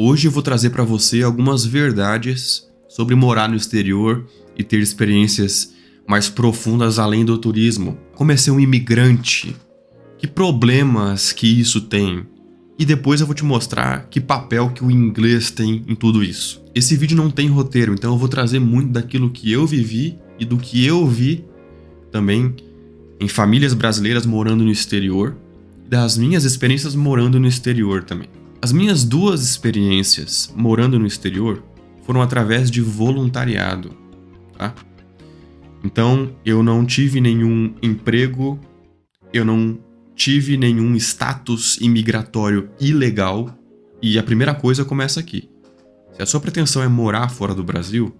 Hoje eu vou trazer para você algumas verdades sobre morar no exterior e ter experiências mais profundas além do turismo. Como é ser um imigrante? Que problemas que isso tem? E depois eu vou te mostrar que papel que o inglês tem em tudo isso. Esse vídeo não tem roteiro, então eu vou trazer muito daquilo que eu vivi e do que eu vi também em famílias brasileiras morando no exterior, e das minhas experiências morando no exterior também. As minhas duas experiências morando no exterior foram através de voluntariado, tá? Então, eu não tive nenhum emprego, eu não tive nenhum status imigratório ilegal, e a primeira coisa começa aqui. Se a sua pretensão é morar fora do Brasil,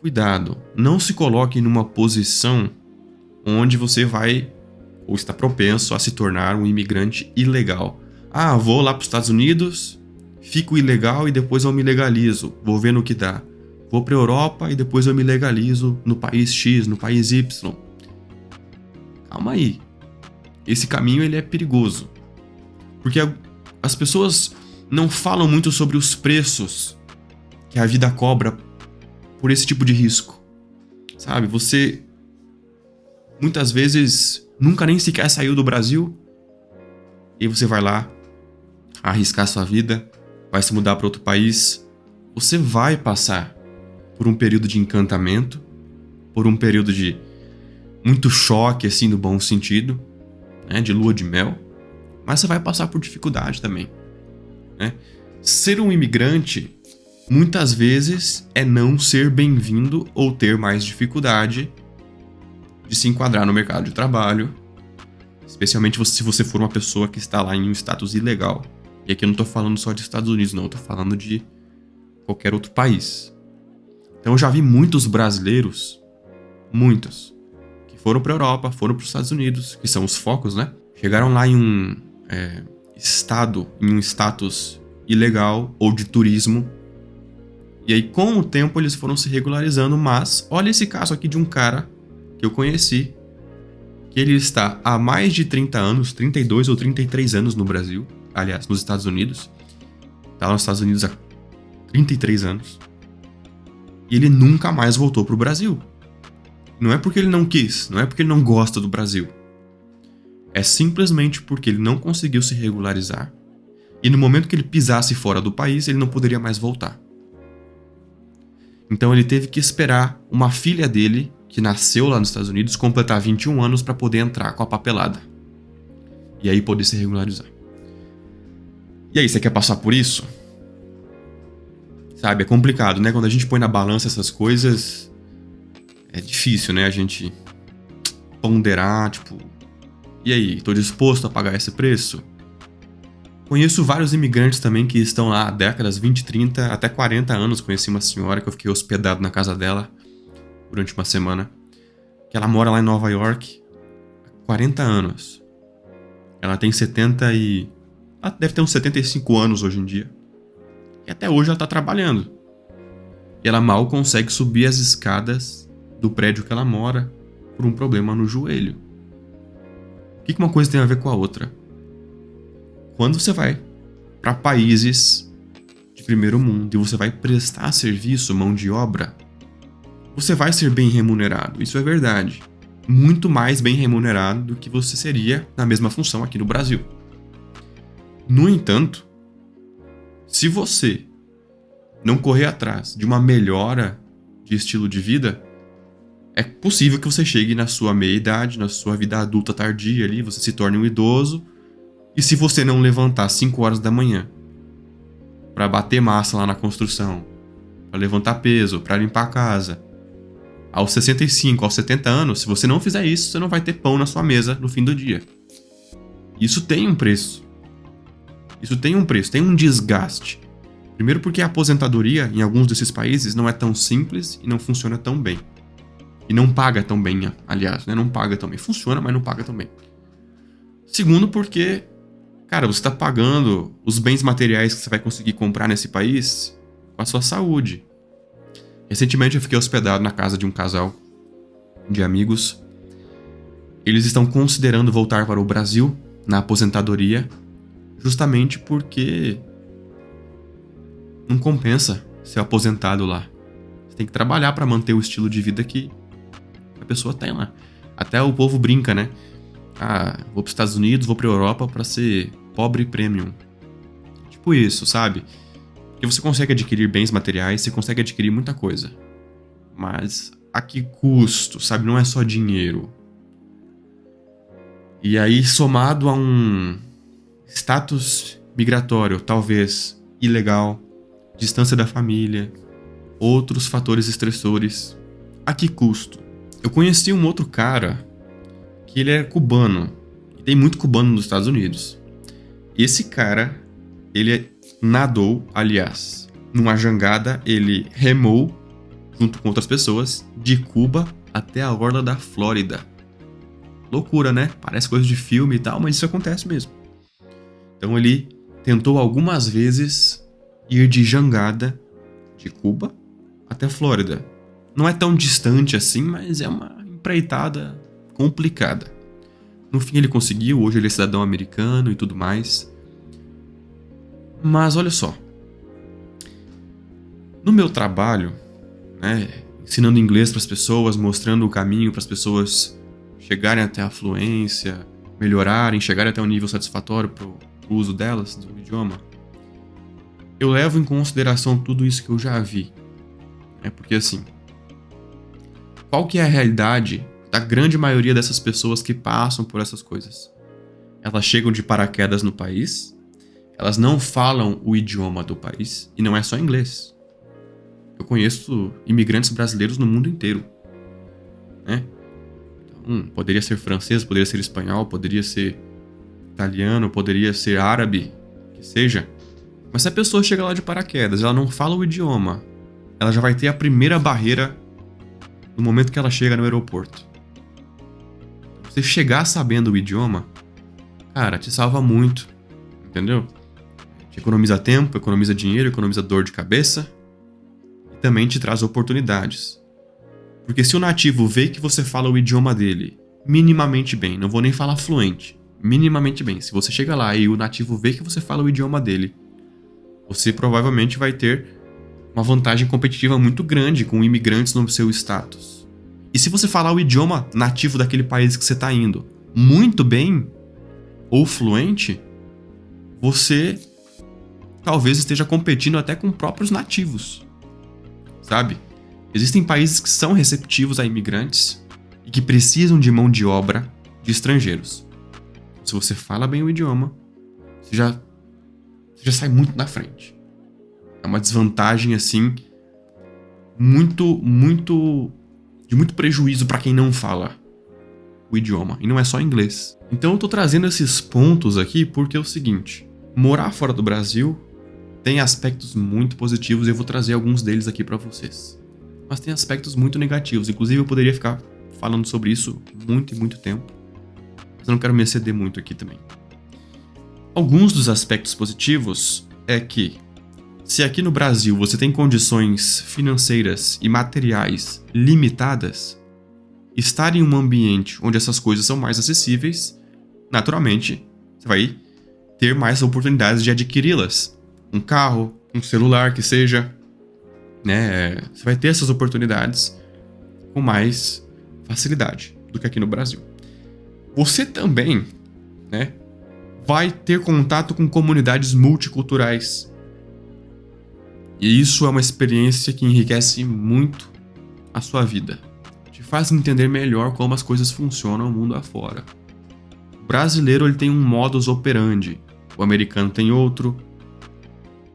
cuidado, não se coloque numa posição onde você vai ou está propenso a se tornar um imigrante ilegal. Ah, vou lá para os Estados Unidos, fico ilegal e depois eu me legalizo, vou ver no que dá. Vou para a Europa e depois eu me legalizo no país X, no país Y. Calma aí. Esse caminho ele é perigoso. Porque as pessoas não falam muito sobre os preços que a vida cobra por esse tipo de risco. Sabe, você muitas vezes nunca nem sequer saiu do Brasil e você vai lá arriscar sua vida, vai se mudar para outro país. Você vai passar por um período de encantamento, por um período de muito choque, assim, no bom sentido, né, de lua de mel, mas você vai passar por dificuldade também, né? Ser um imigrante, muitas vezes, é não ser bem-vindo ou ter mais dificuldade de se enquadrar no mercado de trabalho, especialmente se você for uma pessoa que está lá em um status ilegal. E aqui eu não estou falando só de Estados Unidos, não, eu estou falando de qualquer outro país. Então eu já vi muitos brasileiros, muitos, que foram para a Europa, foram para os Estados Unidos, que são os focos, né? Chegaram lá em um estado, em um status ilegal ou de turismo. E aí, com o tempo, eles foram se regularizando, mas olha esse caso aqui de um cara que eu conheci, que ele está há mais de 30 anos, 32 ou 33 anos no Brasil, aliás, nos Estados Unidos. Está lá nos Estados Unidos há 33 anos. E ele nunca mais voltou para o Brasil. Não é porque ele não quis, não é porque ele não gosta do Brasil. É simplesmente porque ele não conseguiu se regularizar. E no momento que ele pisasse fora do país, ele não poderia mais voltar. Então ele teve que esperar uma filha dele, que nasceu lá nos Estados Unidos, completar 21 anos para poder entrar com a papelada. E aí poder se regularizar. E aí, você quer passar por isso? Sabe, é complicado, né? Quando a gente põe na balança essas coisas, é difícil, né? A gente ponderar, tipo... E aí, tô disposto a pagar esse preço? Conheço vários imigrantes também que estão lá há décadas, 20, 30, até 40 anos. Conheci uma senhora que eu fiquei hospedado na casa dela durante uma semana, que ela mora lá em Nova York há 40 anos. Ela tem 70 e... Ela deve ter uns 75 anos hoje em dia. E até hoje ela tá trabalhando. E ela mal consegue subir as escadas do prédio que ela mora por um problema no joelho. O que uma coisa tem a ver com a outra? Quando você vai para países de primeiro mundo e você vai prestar serviço, mão de obra, você vai ser bem remunerado. Isso é verdade. Muito mais bem remunerado do que você seria na mesma função aqui no Brasil. No entanto, se você não correr atrás de uma melhora de estilo de vida, é possível que você chegue na sua meia-idade, na sua vida adulta tardia ali, você se torne um idoso, e se você não levantar às 5 horas da manhã para bater massa lá na construção, para levantar peso, para limpar a casa, aos 65, aos 70 anos, se você não fizer isso, você não vai ter pão na sua mesa no fim do dia. Isso tem um preço. Isso tem um preço, tem um desgaste. Primeiro porque a aposentadoria em alguns desses países não é tão simples e não funciona tão bem. E não paga tão bem, aliás, né? Não paga tão bem. Funciona, mas não paga tão bem. Segundo porque, cara, você está pagando os bens materiais que você vai conseguir comprar nesse país com a sua saúde. Recentemente eu fiquei hospedado na casa de um casal de amigos. Eles estão considerando voltar para o Brasil na aposentadoria, justamente porque Não compensa ser aposentado lá. Você tem que trabalhar para manter o estilo de vida que a pessoa tem lá. Até o povo brinca, né? Ah, vou para os Estados Unidos, vou para a Europa para ser pobre premium. Tipo isso, sabe? Porque você consegue adquirir bens materiais, você consegue adquirir muita coisa. Mas a que custo, sabe? Não é só dinheiro. E aí, somado a um status migratório, talvez ilegal, distância da família, outros fatores estressores, a que custo? Eu conheci um outro cara que ele é cubano. E tem muito cubano nos Estados Unidos. Esse cara, ele nadou, aliás, numa jangada, ele remou, junto com outras pessoas, de Cuba até a orla da Flórida. Loucura, né? Parece coisa de filme e tal, mas isso acontece mesmo. Então ele tentou algumas vezes ir de jangada de Cuba até a Flórida. Não é tão distante assim, mas é uma empreitada complicada. No fim ele conseguiu, hoje ele é cidadão americano e tudo mais. Mas olha só. No meu trabalho, né, ensinando inglês para as pessoas, mostrando o caminho para as pessoas chegarem até a fluência, melhorarem, chegarem até um nível satisfatório para o uso delas, do idioma, eu levo em consideração tudo isso que eu já vi. Porque assim, qual que é a realidade da grande maioria dessas pessoas que passam por essas coisas? Elas chegam de paraquedas no país, elas não falam o idioma do país, e não é só inglês. Eu conheço imigrantes brasileiros no mundo inteiro, né? Então, poderia ser francês, poderia ser espanhol, poderia ser italiano, poderia ser árabe, que seja. Mas se a pessoa chega lá de paraquedas, ela não fala o idioma, ela já vai ter a primeira barreira no momento que ela chega no aeroporto. Você chegar sabendo o idioma, cara, te salva muito, entendeu? Te economiza tempo, economiza dinheiro, economiza dor de cabeça e também te traz oportunidades. Porque se o nativo vê que você fala o idioma dele minimamente bem, não vou nem falar fluente, minimamente bem, se você chega lá e o nativo vê que você fala o idioma dele, você provavelmente vai ter uma vantagem competitiva muito grande com imigrantes no seu status. E se você falar o idioma nativo daquele país que você está indo muito bem ou fluente, você talvez esteja competindo até com próprios nativos, sabe? Existem países que são receptivos a imigrantes e que precisam de mão de obra de estrangeiros. Se você fala bem o idioma, você já sai muito na frente. É uma desvantagem, assim, de muito prejuízo para quem não fala o idioma. E não é só inglês. Então eu tô trazendo esses pontos aqui porque é o seguinte: morar fora do Brasil tem aspectos muito positivos e eu vou trazer alguns deles aqui para vocês. Mas tem aspectos muito negativos. Inclusive eu poderia ficar falando sobre isso muito e muito tempo. Mas eu não quero me exceder muito aqui também. Alguns dos aspectos positivos é que, se aqui no Brasil você tem condições financeiras e materiais limitadas, estar em um ambiente onde essas coisas são mais acessíveis, naturalmente, você vai ter mais oportunidades de adquiri-las. Um carro, um celular, que seja, né? Você vai ter essas oportunidades com mais facilidade do que aqui no Brasil. Você também, né, vai ter contato com comunidades multiculturais. E isso é uma experiência que enriquece muito a sua vida. Te faz entender melhor como as coisas funcionam no mundo afora. O brasileiro ele tem um modus operandi. O americano tem outro.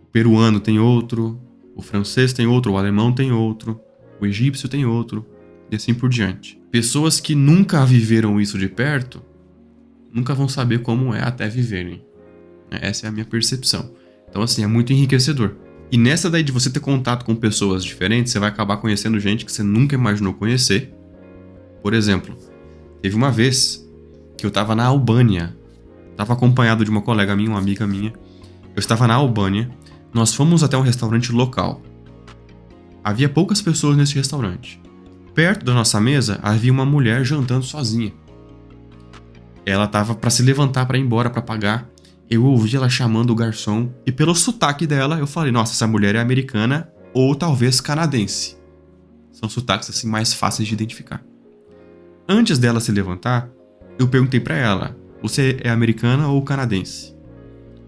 O peruano tem outro. O francês tem outro. O alemão tem outro. O egípcio tem outro. E assim por diante. Pessoas que nunca viveram isso de perto nunca vão saber como é até viverem. Essa é a minha percepção. Então, assim, é muito enriquecedor. E nessa daí de você ter contato com pessoas diferentes, você vai acabar conhecendo gente que você nunca imaginou conhecer. Por exemplo, teve uma vez que eu estava na Albânia. Estava acompanhado de uma colega minha, uma amiga minha. Eu estava na Albânia. Nós fomos até um restaurante local. Havia poucas pessoas nesse restaurante. Perto da nossa mesa, havia uma mulher jantando sozinha. Ela estava para se levantar para ir embora, para pagar. Eu ouvi ela chamando o garçom e pelo sotaque dela eu falei, nossa, essa mulher é americana ou talvez canadense. São sotaques assim mais fáceis de identificar. Antes dela se levantar, eu perguntei pra ela, você é americana ou canadense?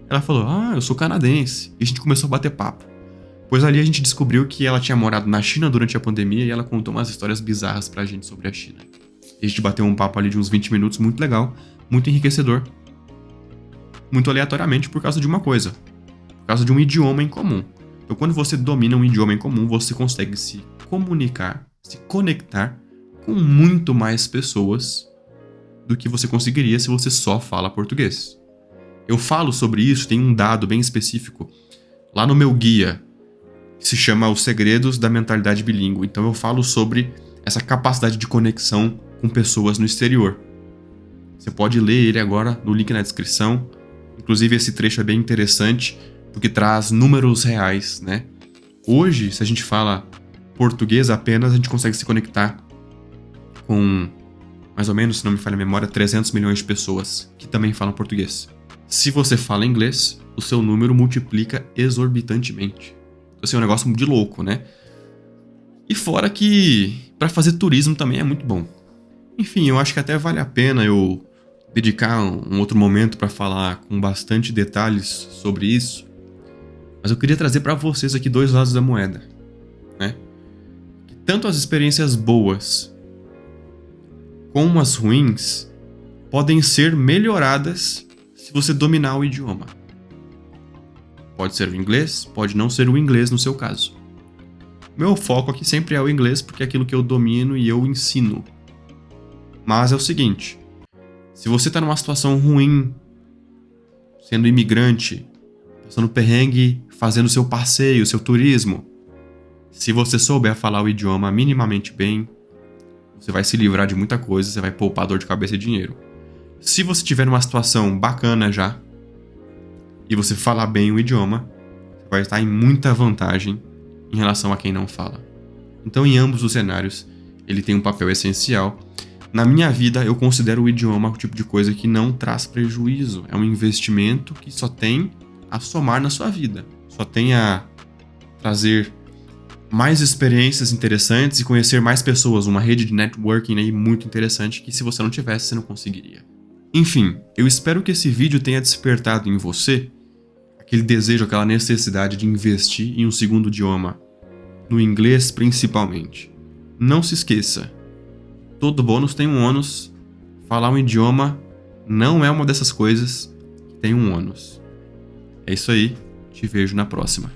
Ela falou, eu sou canadense. E a gente começou a bater papo. Pois ali a gente descobriu que ela tinha morado na China durante a pandemia e ela contou umas histórias bizarras pra gente sobre a China. E a gente bateu um papo ali de uns 20 minutos, muito legal, muito enriquecedor. Muito aleatoriamente por causa de uma coisa. Por causa de um idioma em comum. Então quando você domina um idioma em comum, você consegue se comunicar, se conectar com muito mais pessoas do que você conseguiria se você só fala português. Eu falo sobre isso, tem um dado bem específico lá no meu guia, que se chama Os Segredos da Mentalidade Bilíngue. Então eu falo sobre essa capacidade de conexão com pessoas no exterior. Você pode ler ele agora no link na descrição. Inclusive esse trecho é bem interessante, porque traz números reais, né? Hoje, se a gente fala português apenas, a gente consegue se conectar com, mais ou menos, se não me falha a memória, 300 milhões de pessoas que também falam português. Se você fala inglês, o seu número multiplica exorbitantemente. Então, assim, é um negócio de louco, né? E fora que para fazer turismo também é muito bom. Enfim, eu acho que até vale a pena eu dedicar um outro momento para falar com bastante detalhes sobre isso. Mas eu queria trazer para vocês aqui dois lados da moeda, né? Que tanto as experiências boas como as ruins podem ser melhoradas se você dominar o idioma. Pode ser o inglês, pode não ser o inglês no seu caso. Meu foco aqui sempre é o inglês porque é aquilo que eu domino e eu ensino. Mas é o seguinte, se você está numa situação ruim, sendo imigrante, passando perrengue, fazendo seu passeio, seu turismo, se você souber falar o idioma minimamente bem, você vai se livrar de muita coisa, você vai poupar dor de cabeça e dinheiro. Se você tiver numa situação bacana já, e você falar bem o idioma, você vai estar em muita vantagem em relação a quem não fala. Então, em ambos os cenários, ele tem um papel essencial. Na minha vida, eu considero o idioma o tipo de coisa que não traz prejuízo. É um investimento que só tem a somar na sua vida. Só tem a trazer mais experiências interessantes e conhecer mais pessoas. Uma rede de networking aí muito interessante que se você não tivesse, você não conseguiria. Enfim, eu espero que esse vídeo tenha despertado em você aquele desejo, aquela necessidade de investir em um segundo idioma. No inglês, principalmente. Não se esqueça. Todo bônus tem um ônus. Falar um idioma não é uma dessas coisas que tem um ônus. É isso aí. Te vejo na próxima.